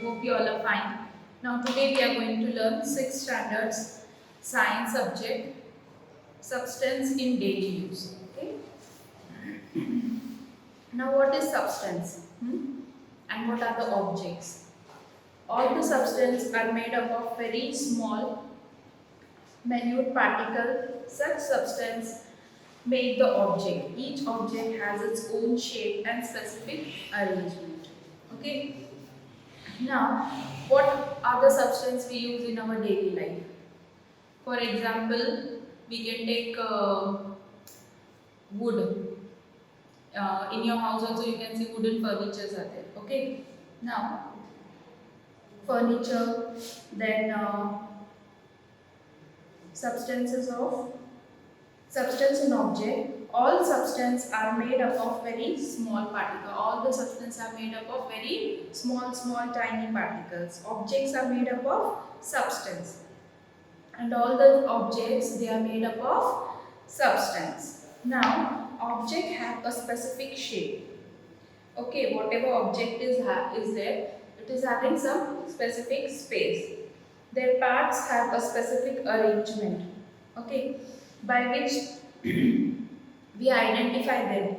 Hope you all are fine. Now today we are going to learn 6th standards science subject substance in daily use. Okay. Now what is substance? And what are the objects? All the substances are made up of very small minute particle. Such substance make the object. Each object has its own shape and specific arrangement. Okay. Now, what are the substances we use in our daily life? For example, we can take wood. In your house also you can see wooden furnitures are there. Okay. Now, furniture, then substances of substance and object. All substance are made up of very small particle. All the substance are made up of very small tiny particles. Objects are made up of substance, and all the objects they are made up of substance. Now object have a specific shape. Okay, whatever object is there, it is having some specific space. Their parts have a specific arrangement. Okay, by which we identify them.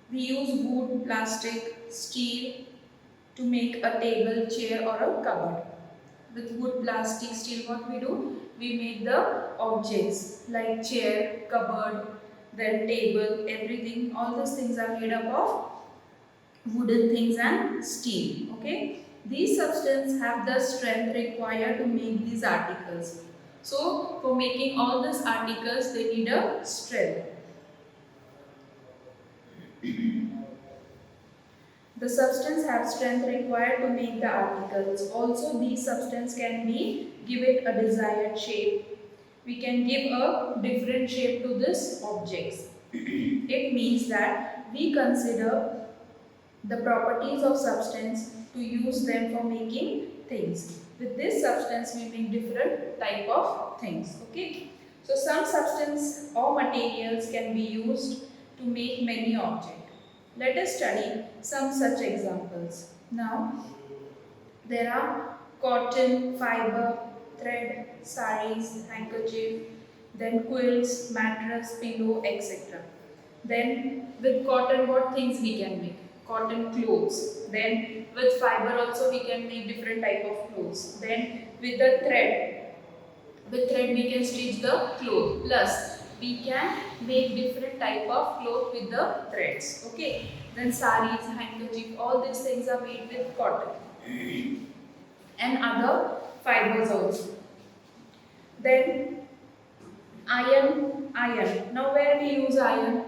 We use wood, plastic, steel to make a table, chair or a cupboard. With wood, plastic, steel, what we do? We make the objects like chair, cupboard, then table, everything. All those things are made up of wooden things and steel. Okay. These substances have the strength required to make these articles. So, for making all these articles, they need a strength. The substance have strength required to make the articles. Also, these substance can be given a desired shape. We can give a different shape to this objects. It means that we consider the properties of substance to use them for making things. With this substance, we make different type of things. Okay. So, some substance or materials can be used to make many objects. Let us study some such examples. Now, there are cotton, fiber, thread, saris, handkerchief, then quilts, mattress, pillow, etc. Then with cotton, what things we can make? Cotton clothes. Then with fiber also we can make different type of clothes. Then with the thread, we can stitch the cloth. Plus we can make different type of cloth with the threads. Okay. Then saris, handkerchief, all these things are made with cotton and other fibers also. Then iron. Now where we use iron?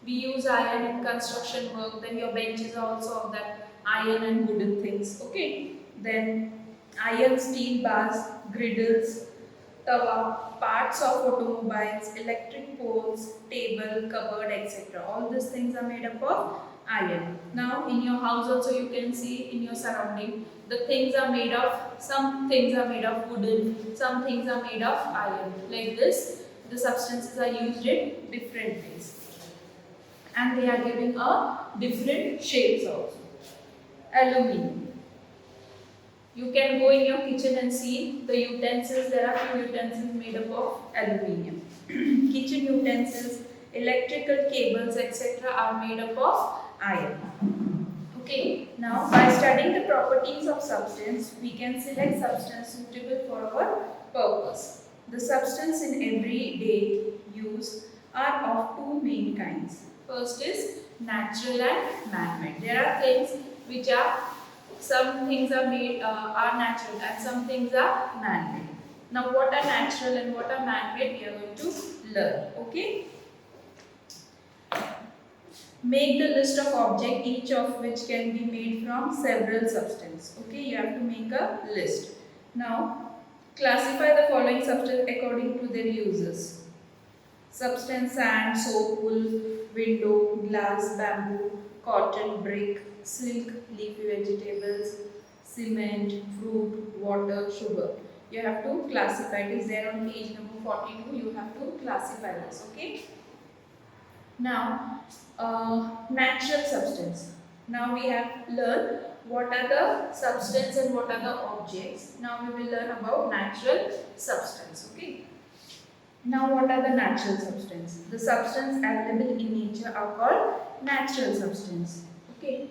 We use iron in construction work. Then your benches are also of that iron and wooden things. Okay. Then iron steel bars, griddles, tawa, parts of automobiles, electric poles, table, cupboard, etc. All these things are made up of iron. Now in your house also you can see in your surrounding the things are made of, some things are made of wooden, some things are made of iron. Like this, the substances are used in different ways. And they are giving a different shapes also. Aluminium. You can go in your kitchen and see the utensils. There are few utensils made up of aluminium. Kitchen utensils, electrical cables, etc. are made up of iron. Okay. Now, by studying the properties of substance, we can select substance suitable for our purpose. The substance in everyday use are of two main kinds. First is natural and man-made. There are things which are, some things are made are natural and some things are man-made. Now what are natural and what are man-made we are going to learn. Okay. Make the list of objects, each of which can be made from several substances. Okay, you have to make a list. Now classify the following substances according to their uses. Substance: sand, soap, wool, window, glass, bamboo, cotton, brick, silk, leafy vegetables, cement, fruit, water, sugar. You have to classify. It is there on page number 42. You have to classify this. Okay. Now, natural substance. Now we have learned what are the substance and what are the objects. Now we will learn about natural substance. Okay. Now what are the natural substance? The substance available in nature are called natural substance. Okay.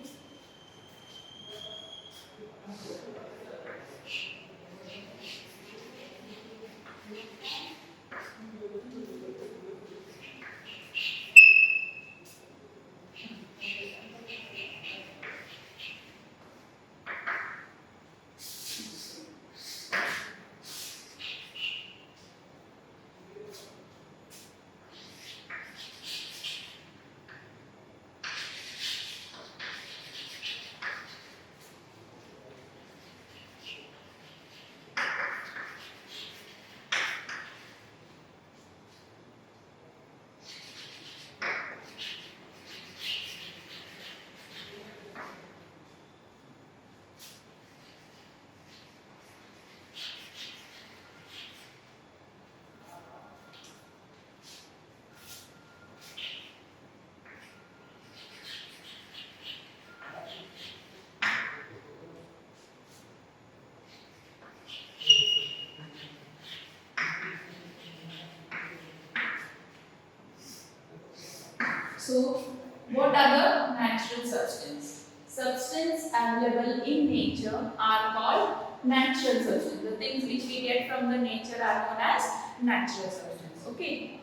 So, what are the natural substance? Substance available in nature are called natural substance. The things which we get from the nature are known as natural substance. Okay.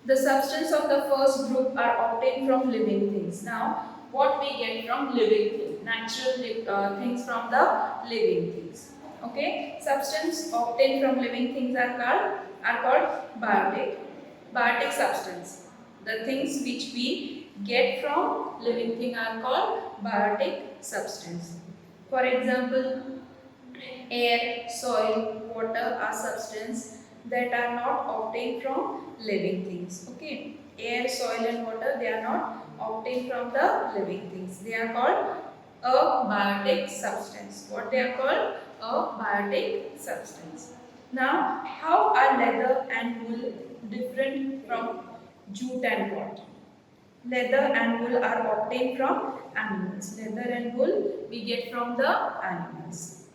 The substance of the first group are obtained from living things. Now, what we get from living things? Natural things from the living things. Okay. Substance obtained from living things are called biotic. Biotic substance. The things which we get from living thing are called biotic substance. For example, air, soil, water are substance that are not obtained from living things. Okay. Air, soil and water, they are not obtained from the living things. They are called a biotic substance. What they are called? A biotic substance. Now, how are leather and wool different from jute and cotton? Leather and wool are obtained from animals. Leather and wool we get from the animals.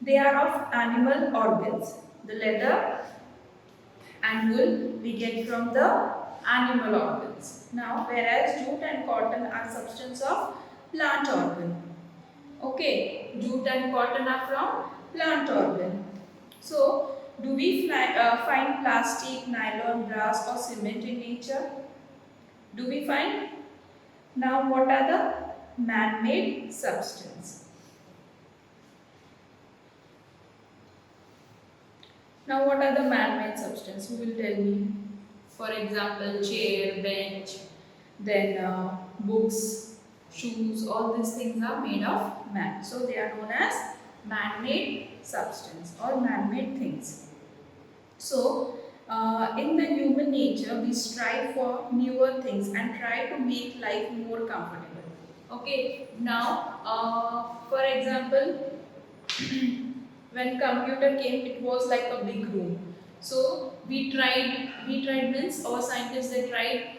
They are of animal organs. The leather and wool we get from the animal organs. Now, whereas jute and cotton are substance of plant organ. Okay, jute and cotton are from plant organ. So, do we find plastic, nylon, brass or cement in nature? Do we find? Now, what are the man-made substance? Now, what are the man-made substance? Who will tell me? For example, chair, bench, then books, shoes, all these things are made of man. So, they are known as man-made substance or man-made things. So, in the human nature, we strive for newer things and try to make life more comfortable. Okay, now, for example, when computer came, it was like a big room. So we tried means our scientists they tried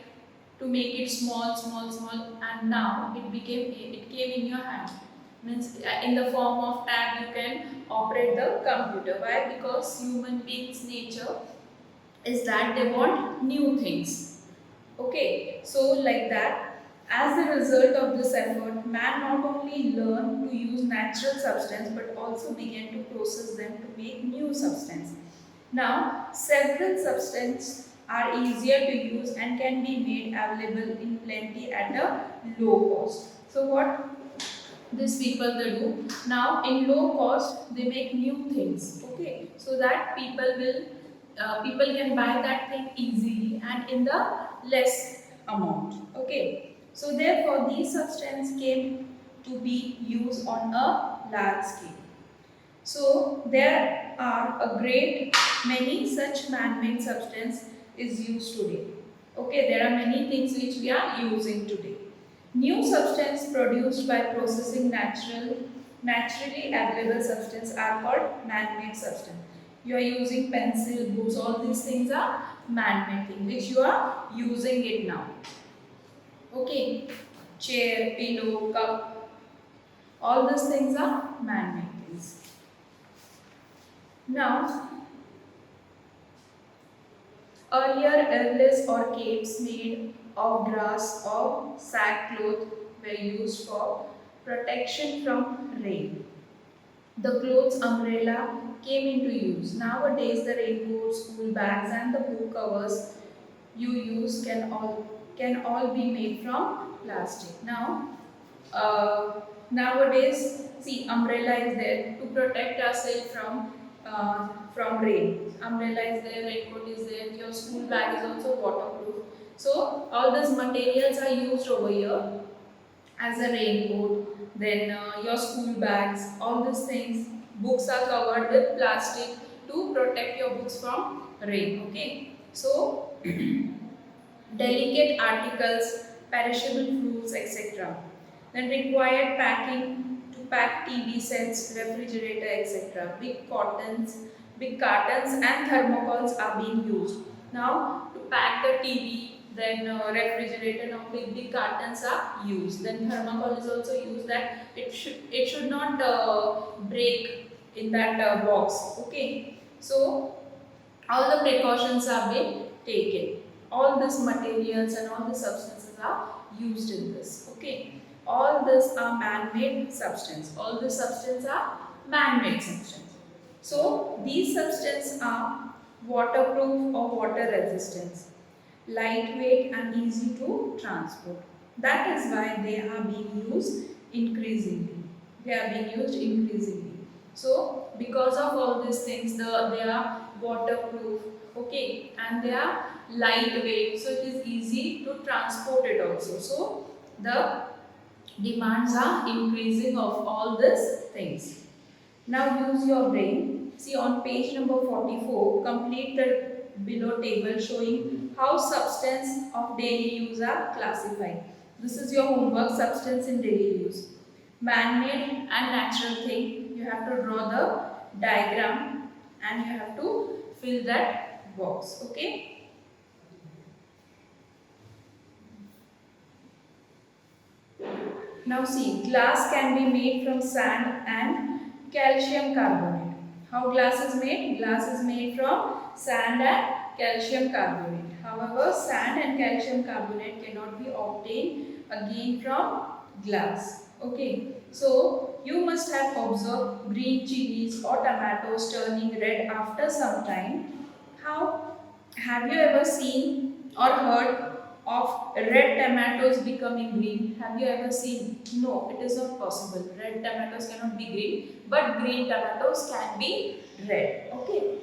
to make it small, small, small, and now it came in your hand. Means in the form of tab you can operate the computer. Why? Because human beings' nature is that they want new things. Okay, so like that, as a result of this effort, man not only learned to use natural substance but also began to process them to make new substance. Now, several substances are easier to use and can be made available in plenty at a low cost. So, what these people they do now in low cost they make new things. Okay, so that people can buy that thing easily and in the less amount. Okay, so therefore these substances came to be used on a large scale. So there are a great many such man-made substance is used today. Okay, there are many things which we are using today. New substance produced by processing naturally available substance are called man-made substance. You are using pencil, books, all these things are man-made things which you are using it now. Okay. chair, pillow, cup, all these things are man-made things. Now, earlier airless or capes made of grass or sackcloth were used for protection from rain. The clothes umbrella came into use. Nowadays, the raincoats, school bags, and the book covers you use can all be made from plastic. Nowadays, see, umbrella is there to protect ourselves from rain. Umbrella is there, raincoat is there. Your school bag is also waterproof. So all these materials are used over here as a raincoat. Then your school bags, all these things. Books are covered with plastic to protect your books from rain. Okay. So delicate articles, perishable fruits, etc. Then required packing to pack TV sets, refrigerator, etc. Big cartons and thermocols are being used. Now to pack the TV, then refrigerator, now big cartons are used. Then thermocol is also used that it should not break in that box. Okay, so all the precautions are being taken. All these materials and all the substances are used in this. Okay. All these are man-made substance. All the substances are man-made substance. So these substances are waterproof or water resistant, lightweight and easy to transport. That is why they are being used increasingly. They are being used increasingly. So because of all these things, they are waterproof, okay, and they are lightweight, so it is easy to transport it also. So the demands are increasing of all these things. Now use your brain. See on page number 44, complete the below table showing how substance of daily use are classified. This is your homework, substance in daily use. Man-made and natural thing. You have to draw the diagram and you have to fill that box. Okay. Now see, glass can be made from sand and calcium carbonate. How glass is made? Glass is made from sand and calcium carbonate. However, sand and calcium carbonate cannot be obtained again from glass. Okay, so you must have observed green chilies or tomatoes turning red after some time. How? Have you ever seen or heard of red tomatoes becoming green? Have you ever seen? No, it is not possible. Red tomatoes cannot be green, but green tomatoes can be red. Okay.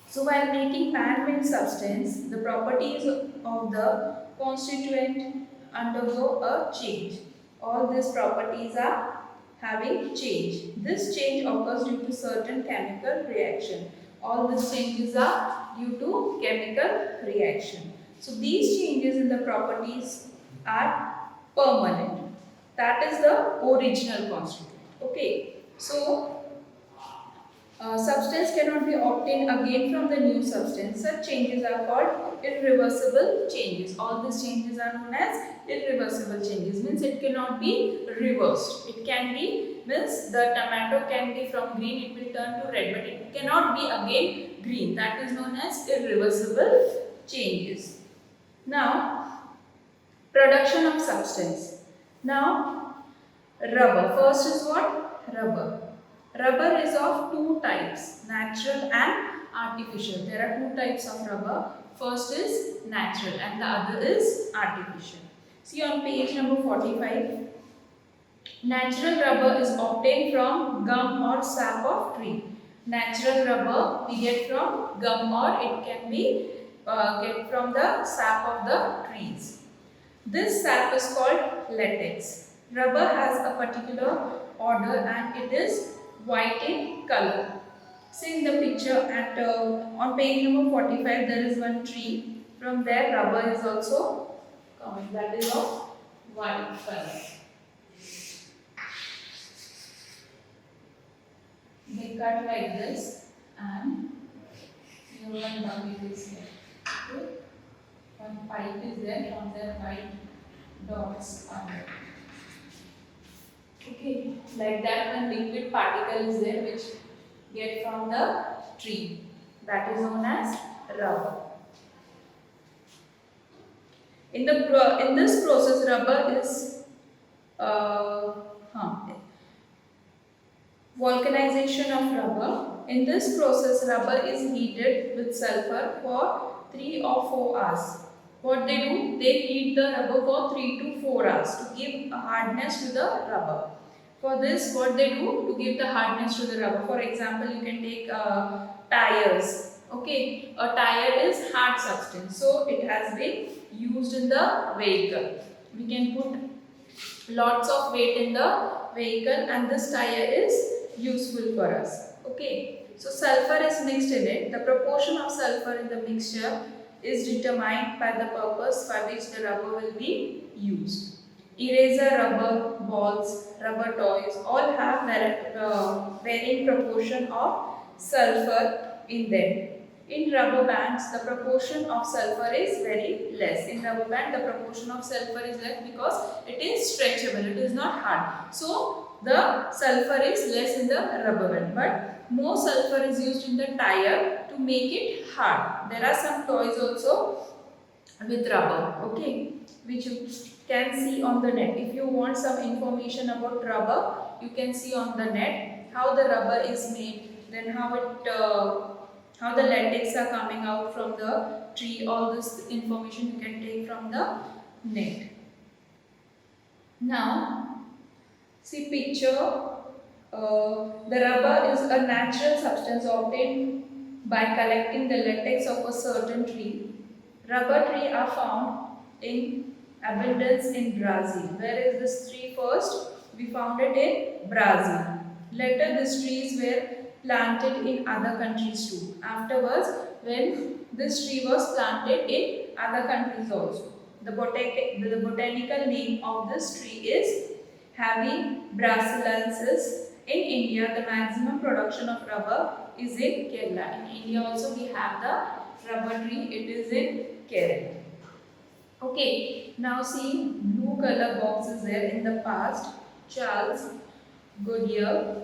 So while making man-made substance, the properties of the constituent undergo a change. All these properties are having change. This change occurs due to certain chemical reaction. All these changes are due to chemical reaction. So these changes in the properties are permanent. That is the original constituent. Okay. So substance cannot be obtained again from the new substance. Such changes are called irreversible changes. All these changes are known as irreversible changes. Means it cannot be reversed. It can be, means the tomato can be from green, it will turn to red, but it cannot be again green. That is known as irreversible changes. Now, production of substance. Now, rubber. First is what? Rubber. Rubber is of two types, natural and artificial. There are two types of rubber. First is natural and the other is artificial. See on page number 45. Natural rubber is obtained from gum or sap of tree. Natural rubber we get from gum or it can be get from the sap of the trees. This sap is called latex. Rubber has a particular order and it is white in color. See in the picture at on page number 45 there is one tree. From there rubber is also coming. That is of white color. They cut like this and here one bucket is here. Okay. One pipe is there from their white dots are there. Okay, like that one liquid particle is there which get from the tree. That is known as rubber. In this process, rubber is uh, huh, vulcanization of rubber. In this process, rubber is heated with sulfur for 3 or 4 hours. What they do? They heat the rubber for 3 to 4 hours to give a hardness to the rubber. For this, what they do to give the hardness to the rubber? For example, you can take tires. Okay, a tire is hard substance, so it has been used in the vehicle. We can put lots of weight in the vehicle and this tire is useful for us. Okay, so sulfur is mixed in it. The proportion of sulfur in the mixture is determined by the purpose by which the rubber will be used. Eraser, rubber balls, rubber toys all have varying proportion of sulfur in them. In rubber bands, the proportion of sulfur is very less. In rubber band, the proportion of sulfur is less because it is stretchable, it is not hard. So, the sulfur is less in the rubber band. But more sulfur is used in the tire to make it hard. There are some toys also with rubber, okay, which you can see on the net. If you want some information about rubber, you can see on the net how the rubber is made, then how the latex are coming out from the tree. All this information you can take from the net. Now, see picture. The rubber is a natural substance obtained by collecting the latex of a certain tree. Rubber trees are found in abundance in Brazil. Where is this tree first? We found it in Brazil. Later, these trees were planted in other countries too. Afterwards, when this tree was planted in other countries also. The botanical name of this tree is Havi brasiliensis. In India, the maximum production of rubber is in Kerala. In India also we have the rubber tree. It is in Kerala. Okay, now see blue color box is there. In the past, Charles Goodyear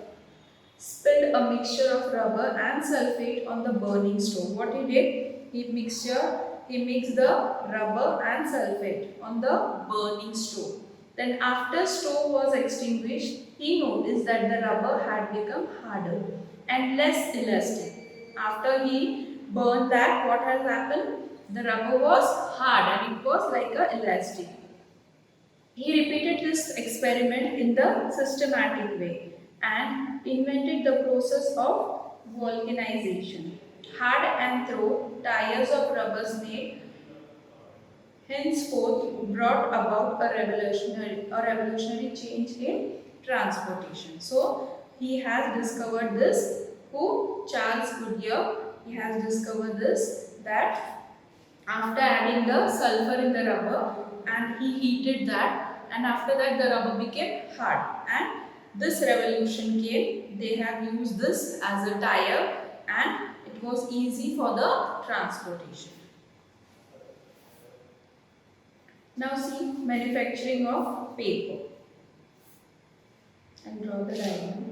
spilled a mixture of rubber and sulfate on the burning stove. What he did? He mixed the rubber and sulfate on the burning stove. Then after stove was extinguished, he noticed that the rubber had become harder and less elastic. After he burned that, what has happened? The rubber was hard and it was like a elastic. He repeated this experiment in the systematic way and invented the process of vulcanization. Hard and throw tires of rubbers made henceforth brought about a revolutionary change in transportation. So he has discovered this. Who? Charles Goodyear. He has discovered this, that after adding the sulfur in the rubber and he heated that, and after that the rubber became hard, and this revolution came. They have used this as a tire and it was easy for the transportation. Now see manufacturing of paper and draw the diagram.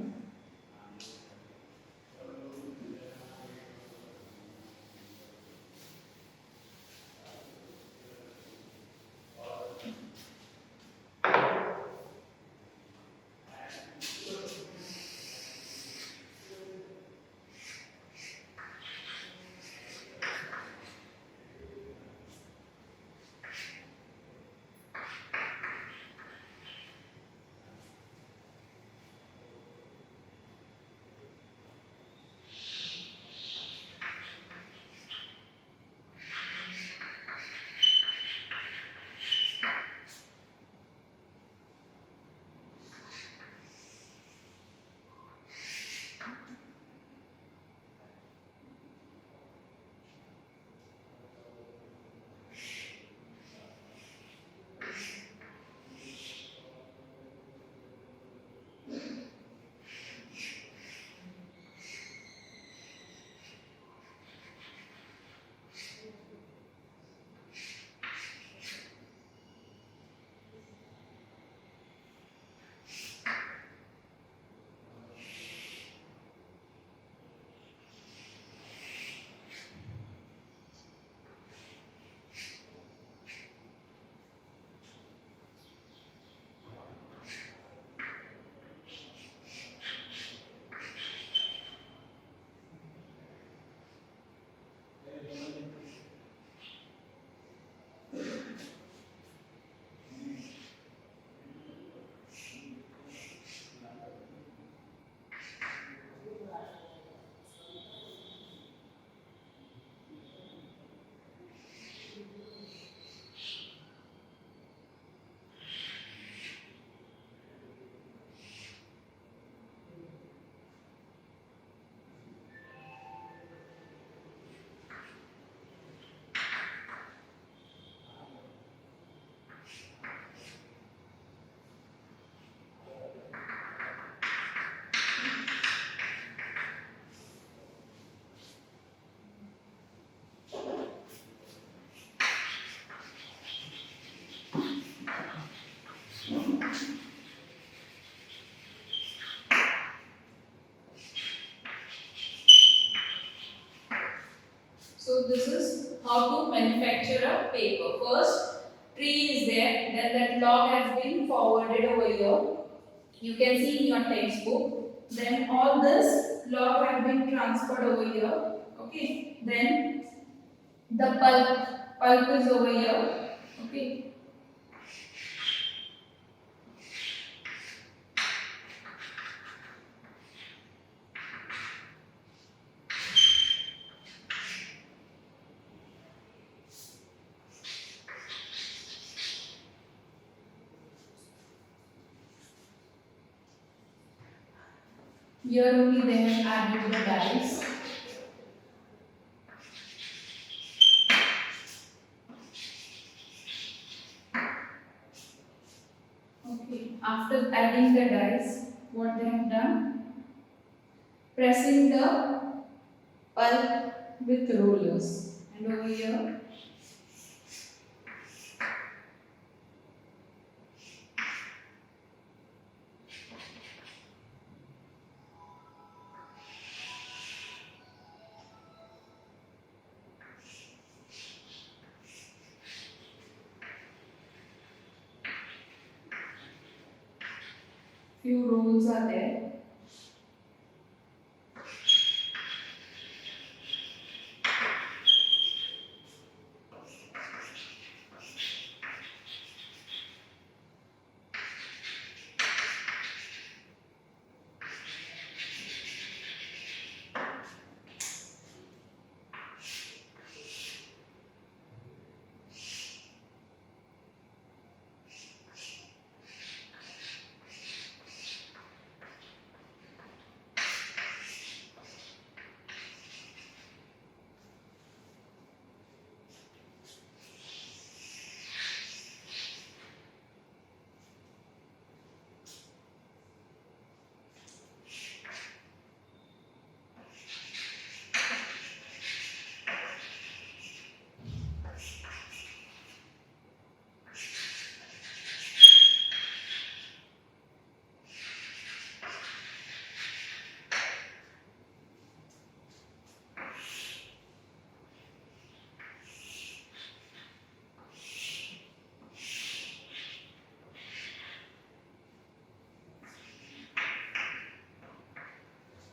this is how to manufacture a paper. First, tree is there, then that log has been forwarded over here. You can see in your textbook. Then all this log have been transferred over here. Okay. Then the pulp is over here. Okay. Here only they have added the dyes. Okay. After adding the dyes, what they have done? Pressing the pulp with rollers. And over here, few rolls are there.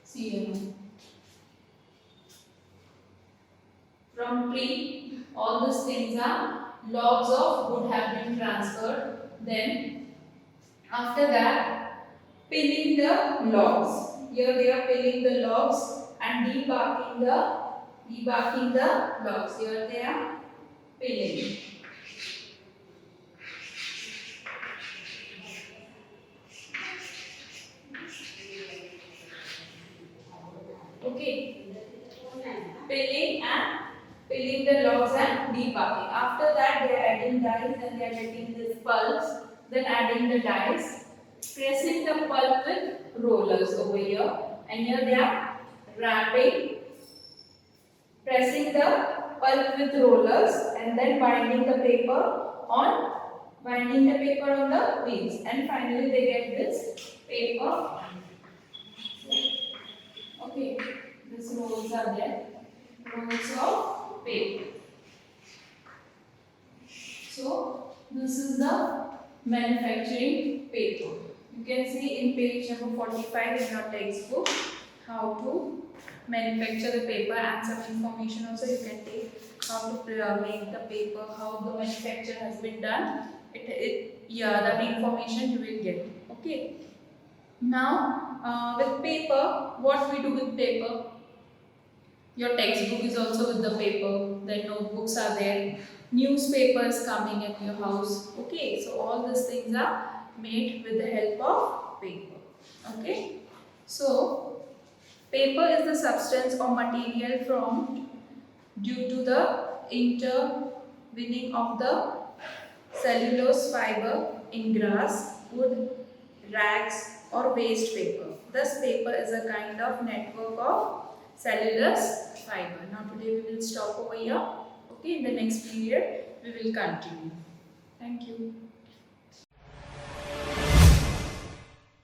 See here. From tree, all these things are logs of wood have been transferred. Then, after that, peeling the logs. Here they are peeling the logs and debarking the logs. Here they are peeling. Okay. Peeling the logs and debarking. After that, they are adding dyes and they are getting this pulps. Then adding the dyes, pressing the pulp with rollers over here, and here they are wrapping, pressing the pulp with rollers, and then binding the paper on the wheels, and finally they get this paper. Okay, these rolls are there, rolls of paper. So this is the manufacturing paper. You can see in page number 45 in your textbook how to manufacture the paper, and some information also you can take how to make the paper, how the manufacture has been done. That information you will get. Okay. Now with paper, what we do with paper? Your textbook is also with the paper. Then notebooks are there. Newspapers coming at your house. Okay, so all these things are made with the help of paper. Okay, so paper is the substance or material formed due to the intertwining of the cellulose fiber in grass, wood, rags, or waste paper. Thus, paper is a kind of network of cellulose fiber. Now, today we will stop over here. Okay, in the next period, we will continue. Thank you.